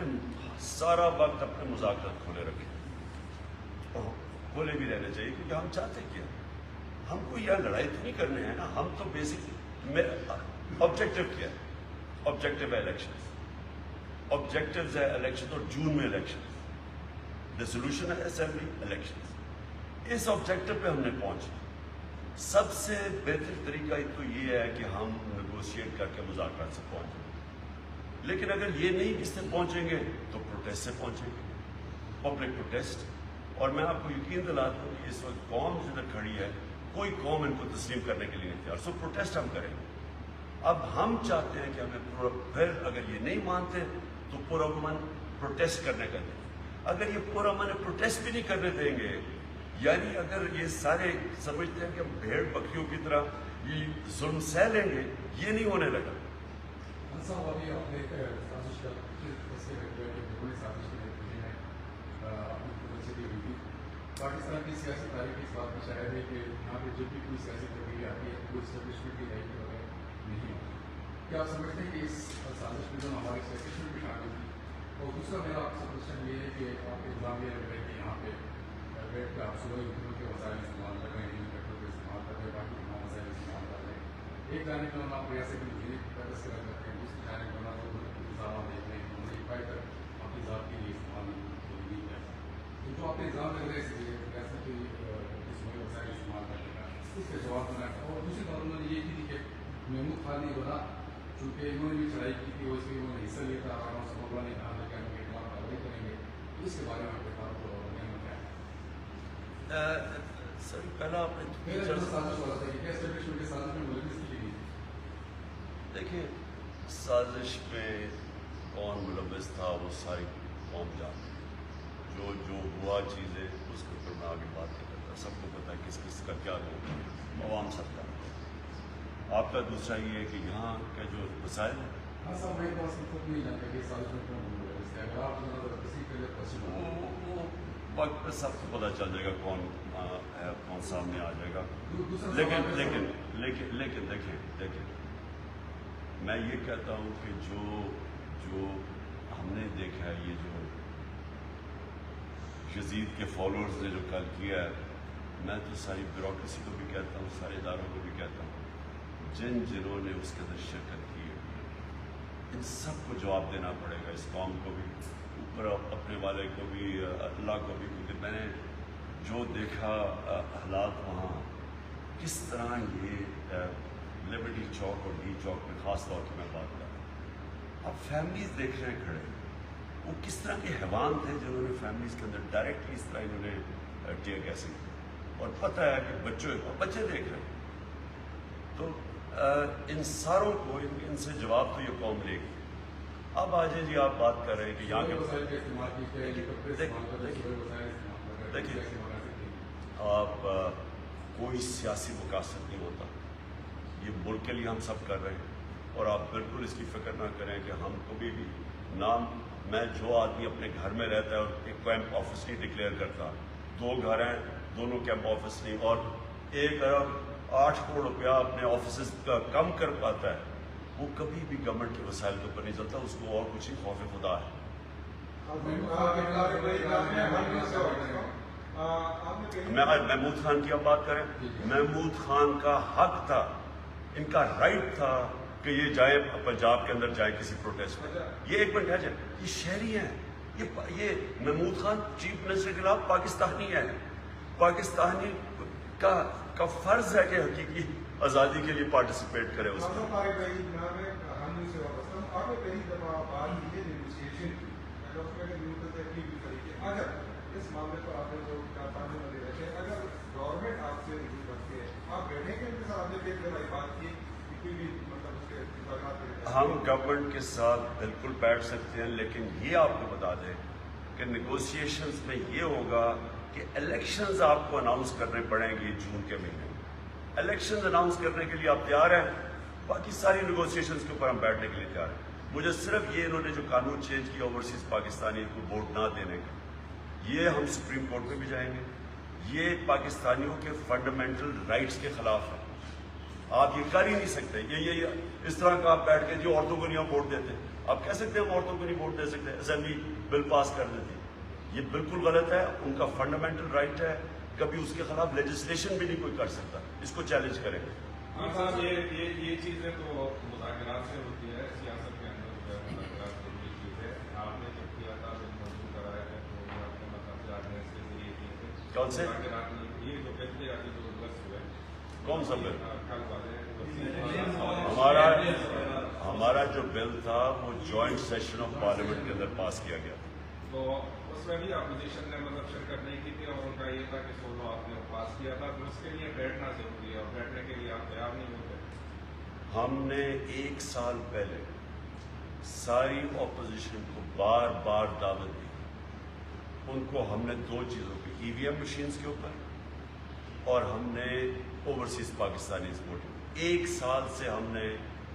سارا وقت اپنے مذاکرات کھولے رکھے، اور کھولے بھی رہنے چاہیے، کیونکہ ہم چاہتے کیا، ہم کو یہ لڑائی تو نہیں کرنے ہیں نا. ہم تو بیسک آبجیکٹو کیا ہے، آبجیکٹو ہے الیکشن، آبجیکٹوز ہے الیکشن، اور جون میں الیکشن، ریزولوشن ہے اسمبلی الیکشن. اس آبجیکٹو پہ ہم نے پہنچا. سب سے بہتر طریقہ تو یہ ہے کہ ہم نیگوشیٹ کر کے مذاکرات سے پہنچیں. لیکن اگر یہ نہیں اس سے پہنچیں گے تو پروٹیسٹ سے پہنچیں گے، پبلک پروٹیسٹ. اور میں آپ کو یقین دلاتا ہوں کہ اس وقت قوم جدھر کھڑی ہے، کوئی قوم ان کو تسلیم کرنے کے لیے نہیں تیار. سو پروٹیسٹ ہم کریں گے. اب ہم چاہتے ہیں کہ ہمیں پھر اگر یہ نہیں مانتے تو پرامن پروٹیسٹ کرنے کا دیں. اگر یہ پرامن پروٹیسٹ بھی نہیں کرنے دیں گے، یعنی اگر یہ سارے سمجھتے ہیں کہ ہم بھیڑ بکریوں کی طرح یہ ظلم سہ لیں گے، یہ نہیں ہونے لگا. پاکستان کی سیاسی تاریخ اس بات میں شاید ہے کہ یہاں پہ جب بھی کوئی سیاسی تبدیلی آتی ہے کوئی اسٹیبلشمنٹ کی رہی وغیرہ نہیں ہوتی. کیا آپ سمجھتے ہیں کہ اس سازش میں جو ہماری اسٹیبلشمنٹ بھی شامل تھی؟ اور دوسرا میرا آپ سے کوشچن یہ ہے کہ آپ کے الزام یہ لگ رہے ہیں کہ یہاں پہ بیٹھ کے آپ صبح حکومت کے وسائل استعمال کر رہے ہیں، پیٹرول کا استعمال کر رہے ہیں، باقی تمام وسائل استعمال کر رہے ہیں. ایک جانب میں آپ ریاست کی مزید تذکرہ کرتے ہیں، دوسری جانب میں آپ انتظامات دیکھ رہے ہیں، انہیں پائی کر اپنی ذات کے لیے استعمال نہیں کیا. تو جو آپ نے الزام لگ رہے ہیں ریاست کی وسائل استعمال کرنے کا، اس کے جواب میں. اور دوسری بات انہوں نے یہ کی تھی کہ محمود خان نے بولا چونکہ انہوں نے بھی چڑھائی کی تھی، اس میں انہوں نے حصہ لیا تھا، اور سبھا نے کہا تھا کہ ہم کے خلاف کارروائی کریں گے. اس کے بارے میں آپ کے پاس سر پہلا آپ نے دیکھیے سازش میں کون ملوث تھا وہ ساری قوم جانتی. جو ہوا چیزیں اس کے اوپر میں آگے بات نہیں کرتا. سب کو پتا ہے کس کس کا کیا ہو، عوام سب کا. آپ کا دوسرا یہ ہے کہ یہاں کا جو مسائل ہیں وہ وقت پہ سب کو پتہ چل جائے گا کون ہے، کون سامنے آ جائے گا. لیکن دیکھیں میں یہ کہتا ہوں کہ جو ہم نے دیکھا ہے، یہ جو یزید کے فالوورز نے جو کل کیا ہے، میں تو ساری بیوروکریسی کو بھی کہتا ہوں، سارے اداروں کو بھی کہتا ہوں، جنہوں نے اس کے اندر شرکت کی ہے ان سب کو جواب دینا پڑے گا. اس قوم کو بھی، اوپر اپنے والے کو بھی، اللہ کو بھی. کیونکہ میں نے جو دیکھا حالات وہاں، کس طرح یہ لبرٹی چوک اور ڈی چوک میں خاص طور پہ میں بات کر رہا ہوں، اب فیملیز دیکھ رہے ہیں کھڑے، وہ کس طرح کے حیوان تھے جنہوں نے فیملیز کے اندر ڈائریکٹلی اس طرح انہوں نے ٹیئر گیسنگ کی. اور پتہ ہے کہ بچے دیکھ رہے ہیں. تو ان ساروں کو ان سے جواب تو یہ قوم لے گی. اب آ جائے جی آپ بات کر رہے ہیں کہ یہاں کے دیکھیے آپ کوئی سیاسی مقاصد نہیں ہوتا، یہ ملک کے لیے ہم سب کر رہے ہیں. اور آپ بالکل اس کی فکر نہ کریں کہ ہم کبھی بھی میں جو آدمی اپنے گھر میں رہتا ہے اور ایک کیمپ آفس نہیں ڈکلیئر کرتا، 2 گھر ہیں دونوں کیمپ آفس نہیں، اور 1 ارب 8 کروڑ روپیہ اپنے آفیسز کا کم کر پاتا ہے، وہ کبھی بھی گورنمنٹ کے وسائل کے اوپر نہیں چلتا، اس کو اور کچھ ہی خوف خدا ہے۔ میں آج محمود خان کی اب بات کریں، محمود خان کا حق تھا، ان کا رائٹ تھا کہ یہ جائے پنجاب کے اندر جائے کسی پروٹیسٹ میں۔ یہ ایک منٹ ہے جائے، یہ شہری ہیں، یہ محمود خان چیف منسٹر کے خلاف پاکستانی ہے، پاکستانی کا فرض ہے کہ حقیقی آزادی کے لیے پارٹیسپیٹ کرے اس میں۔ اس معاملے پر آپ نے جو رکھے، اگر گورنمنٹ آپ سے رجوع کرتی ہے، آپ بیٹھیں گے ان کے ساتھ؟ آپ نے بات کی کوئی بھی مطلب اس کے ہم گورنمنٹ کے ساتھ بالکل بیٹھ سکتے ہیں، لیکن یہ آپ کو بتا دیں کہ نیگوسیشنز میں یہ ہوگا کہ الیکشنز آپ کو اناؤنس کرنے پڑیں گی جون کے مہینے میں۔ الیکشنز اناؤنس کرنے کے لیے آپ تیار ہیں؟ باقی ساری نیگوسیشنز کے اوپر ہم بیٹھنے کے لیے تیار ہیں۔ مجھے صرف یہ انہوں نے جو قانون چینج کیا اوورسیز پاکستانی کو ووٹ نہ دینے کا، یہ ہم سپریم کورٹ میں بھی جائیں گے، یہ پاکستانیوں کے فنڈامنٹل رائٹس کے خلاف ہے، آپ یہ کر ہی نہیں سکتے۔ یہ اس طرح کا آپ بیٹھ کے جو عورتوں کو نہیں ہم ووٹ دیتے، آپ کہہ سکتے ہیں ہم عورتوں کو نہیں ووٹ دے سکتے، اسمبلی بل پاس کر دیتی، یہ بالکل غلط ہے، ان کا فنڈامنٹل رائٹ ہے، کبھی اس کے خلاف لیجسلیشن بھی نہیں کوئی کر سکتا، اس کو چیلنج کریں گے۔ صاحب یہ چیزیں تو مذاکرات سے ہوتی ہے، سیاست کے اندر مذاکرات کی چیز ہے، آپ نے جب کیا تھا بل منظور کرایا ہے تو آپ نے مطلب سے آپ نے اس کے ذریعے کیے تھے کون سے؟ یہ جو فیصلے آگے جو درست ہوئے، کون سا بل؟ کل والے ہمارا جو بل تھا وہ جوائنٹ سیشن آف پارلیمنٹ کے اندر پاس کیا گیا، تو اس میں بھی اپوزیشن نے مطلب شرکت نہیں کی تھی، اور ان کا یہ تھا کہ سولو آپ نے پاس کیا تھا، تو اس کے لیے بیٹھنا ضروری ہے، اور بیٹھنے کے لیے آپ تیار نہیں ہوتے۔ ہم نے 1 سال پہلے ساری اپوزیشن کو بار بار دعوت دی، ان کو ہم نے 2 چیزوں کی، ای وی ایم مشینز کے اوپر اور ہم نے اوورسیز پاکستانی ووٹنگ، 1 سال سے ہم نے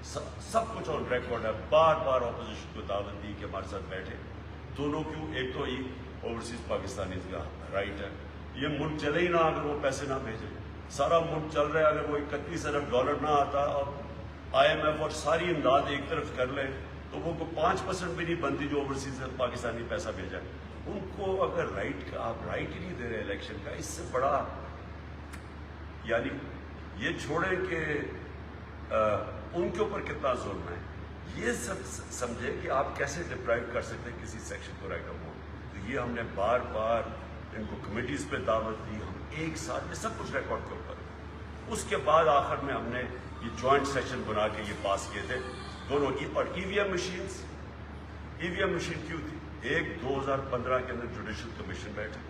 سب کچھ آن ریکارڈ ہے، بار بار اپوزیشن کو دعوت دی کہ ہمارے ساتھ بیٹھے، دونوں کیوں، ایک تو اوورسیز پاکستانی کا رائٹ ہے، یہ ملک چلے ہی نہ اگر وہ پیسے نہ بھیجے، سارا ملک چل رہا ہے، اگر وہ 31 ارب ڈالر نہ آتا اور آئی ایم ایف اور ساری امداد ایک طرف کر لیں تو وہ 5% بھی نہیں بنتی جو اوورسیز پاکستانی پیسہ بھیجا ہے، ان کو اگر رائٹ آپ رائٹ ہی نہیں دے رہے الیکشن کا، اس سے بڑا یعنی یہ چھوڑیں کہ ان کے اوپر کتنا ظلم ہے، یہ سب سمجھے کہ آپ کیسے ڈپرائیو کر سکتے ہیں کسی سیکشن کو رائٹ آف ووٹ۔ تو یہ ہم نے بار بار ان کو کمیٹیز پہ دعوت دی، ہم 1 سال میں سب کچھ ریکارڈ کے اوپر، اس کے بعد آخر میں ہم نے یہ جوائنٹ سیشن بنا کے یہ پاس کیے تھے دونوں، اور ای وی ایم مشینز، ای وی ایم مشین کیوں تھی؟ ایک 2015 کے اندر جوڈیشل کمیشن بیٹھے،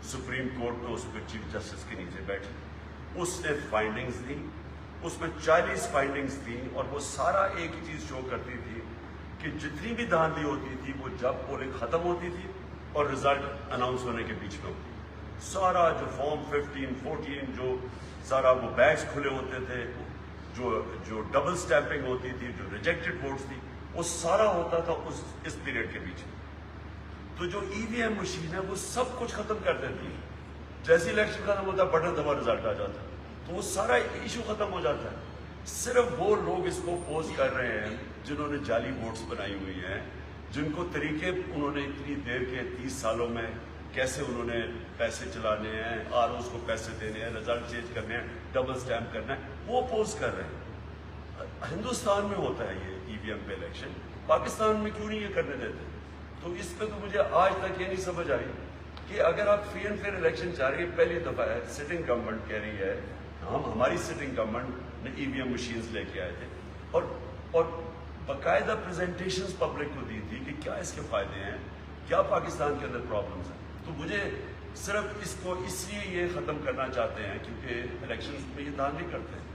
سپریم کورٹ میں اس پہ چیف جسٹس کے نیچے بیٹھے، اس نے فائنڈنگز دی، اس میں 40 فائنڈنگز تھیں، اور وہ سارا ایک ہی چیز شو کرتی تھی کہ جتنی بھی دھاندلی ہوتی تھی وہ جب پولنگ ختم ہوتی تھی اور رزلٹ اناؤنس ہونے کے بیچ میں ہوتی، سارا جو فارم 15 14 جو سارا وہ بیگز کھلے ہوتے تھے، جو ڈبل سٹیمپنگ ہوتی تھی، جو ریجیکٹڈ ووٹس تھی، وہ سارا ہوتا تھا اس پیریڈ کے بیچ میں۔ تو جو ای وی ایم مشین ہے وہ سب کچھ ختم کر دیتی ہے، جیسے الیکشن ختم ہوتا ہے بٹن دبا رزلٹ آ جاتا ہے، تو وہ سارا ایشو ختم ہو جاتا ہے۔ صرف وہ لوگ اس کو اپوز کر رہے ہیں جنہوں نے جعلی ووٹس بنائی ہوئی ہیں، جن کو طریقے انہوں نے اتنی دیر کے 30 سالوں میں کیسے انہوں نے پیسے چلانے ہیں، آر اوز کو پیسے دینے ہیں، رزلٹ چینج کرنے ہیں، ڈبل سٹیمپ کرنا ہے، وہ اپوز کر رہے ہیں۔ ہندوستان میں ہوتا ہے یہ ای وی ایم پہ الیکشن، پاکستان میں کیوں نہیں یہ کرنے دیتے؟ تو اس پہ تو مجھے آج تک یہ نہیں سمجھ آئی کہ اگر آپ فری اینڈ فیئر الیکشن چاہ رہی ہے، پہلی دفعہ ہے سٹنگ گورنمنٹ کہہ رہی ہے، ہماری سٹنگ گورنمنٹ نے ای وی ایم مشینز لے کے آئے تھے، اور باقاعدہ پریزنٹیشنز پبلک کو دی تھی کہ کیا اس کے فائدے ہیں، کیا پاکستان کے اندر پرابلمز ہیں۔ تو مجھے صرف اس کو اس لیے یہ ختم کرنا چاہتے ہیں کیونکہ الیکشنز میں یہ دھاندلی کرتے ہیں۔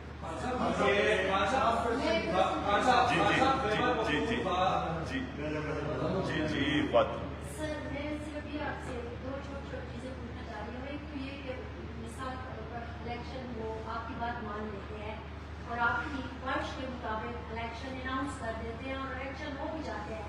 جی بات سر، میں صرف یہ آپ سے 2 چھوٹی چیزیں پوچھنا چاہ رہی ہوں۔ ایک تو یہ کہ مثال کے طور پر الیکشن وہ آپ کی بات مان لیتے ہیں اور آپ کی خواہش کے مطابق الیکشن اناؤنس کر دیتے ہیں اور الیکشن ہو بھی جاتے ہیں،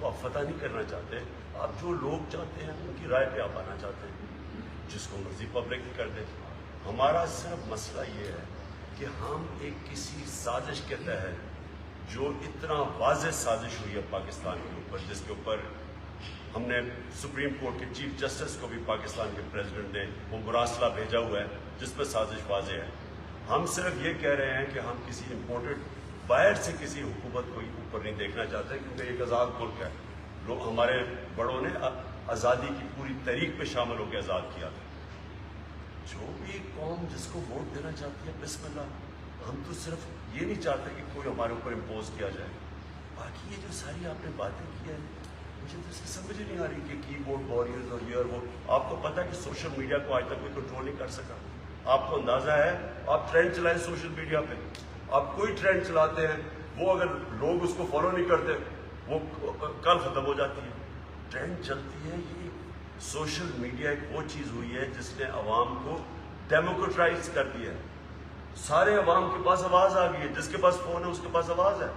تو آپ فتح نہیں کرنا چاہتے، آپ جو لوگ چاہتے ہیں ان کی رائے پہ آپ آنا چاہتے ہیں، جس کو مرضی پبلک کر دیں۔ ہمارا صرف مسئلہ یہ ہے کہ ہم ایک کسی سازش کے تحت، جو اتنا واضح سازش ہوئی ہے پاکستان کے اوپر، جس کے اوپر ہم نے سپریم کورٹ کے چیف جسٹس کو بھی پاکستان کے پریزیڈنٹ نے وہ مراسلہ بھیجا ہوا ہے جس میں سازش واضح ہے۔ ہم صرف یہ کہہ رہے ہیں کہ ہم کسی امپورٹڈ باہر سے کسی حکومت کو اوپر نہیں دیکھنا چاہتے، کیونکہ ایک آزاد ملک ہے۔ لوگ ہمارے بڑوں نے آزادی کی پوری تحریک پہ شامل ہو کے آزاد کیا تھا۔ جو بھی قوم جس کو ووٹ دینا چاہتی ہے بسم اللہ، ہم تو صرف یہ نہیں چاہتے کہ کوئی ہمارے اوپر امپوز کیا جائے۔ باقی یہ جو ساری آپ نے باتیں کی ہیں، مجھے تو اس کی سمجھ نہیں آ رہی کہ کی بورڈ وارئرز اور یہ اور وہ۔ آپ کو پتہ ہے کہ سوشل میڈیا کو آج تک کوئی کنٹرول نہیں کر سکا۔ آپ کو اندازہ ہے، آپ ٹرینڈ چلائیں سوشل میڈیا پہ، آپ کوئی ٹرینڈ چلاتے ہیں، وہ اگر لوگ اس کو فالو نہیں کرتے وہ کل ختم ہو جاتی ہے۔ ٹرینڈ چلتی ہے۔ یہ سوشل میڈیا ایک وہ چیز ہوئی ہے جس نے عوام کو ڈیموکریٹائز کر دیا ہے۔ سارے عوام کے پاس آواز آ گئی ہے، جس کے پاس فون ہے اس کے پاس آواز ہے،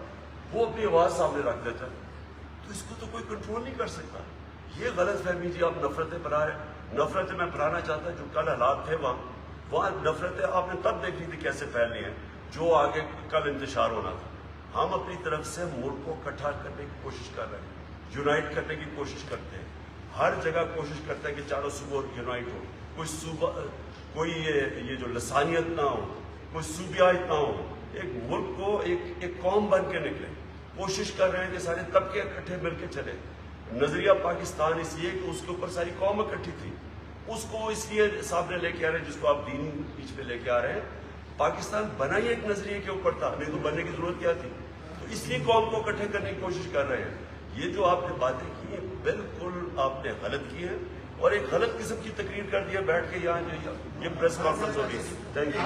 وہ اپنی آواز سامنے رکھ دیتا ہے۔ تو اس کو تو کوئی کنٹرول نہیں کر سکتا۔ یہ غلط فہمی جی، آپ نفرتیں بنا رہے ہیں۔ نفرتیں میں بنانا چاہتا جو کل حالات تھے وہاں نفرتیں آپ نے تب دیکھ لی تھی کیسے پھیل رہی ہیں، جو آگے کل انتشار ہونا تھا۔ ہم اپنی طرف سے ملک کو اکٹھا کرنے کی کوشش کر رہے ہیں، یونائٹ کرنے کی کوشش کرتے ہیں، ہر جگہ کوشش کرتے ہیں کہ چاروں صوبوں یونائٹ ہو، کوئی صوبہ کوئی یہ جو لسانیت نہ ہو، کوئی صوبیات نہ ہو، ایک ملک کو ایک قوم بن کے نکلے۔ کوشش کر رہے ہیں کہ سارے طبقے اکٹھے مل کے چلے۔ نظریہ پاکستان اس لیے کہ اس کے اوپر ساری قوم اکٹھی تھی، اس کو اس لیے سامنے لے کے آ رہے ہیں، جس کو آپ دینی بیچ پہ لے کے آ رہے ہیں۔ پاکستان بنا ہی ایک نظریے کے اوپر تھا، نہیں تو بننے کی ضرورت کیا تھی؟ تو اس لیے قوم کو اکٹھے کرنے کی کوشش کر رہے ہیں۔ یہ جو آپ نے باتیں کی ہیں بالکل آپ نے غلط کی ہیں، اور ایک غلط قسم کی تقریر کر دی ہے بیٹھ کے یہاں جو یہ پریس کانفرنس ہو رہی ہے۔ Thank you.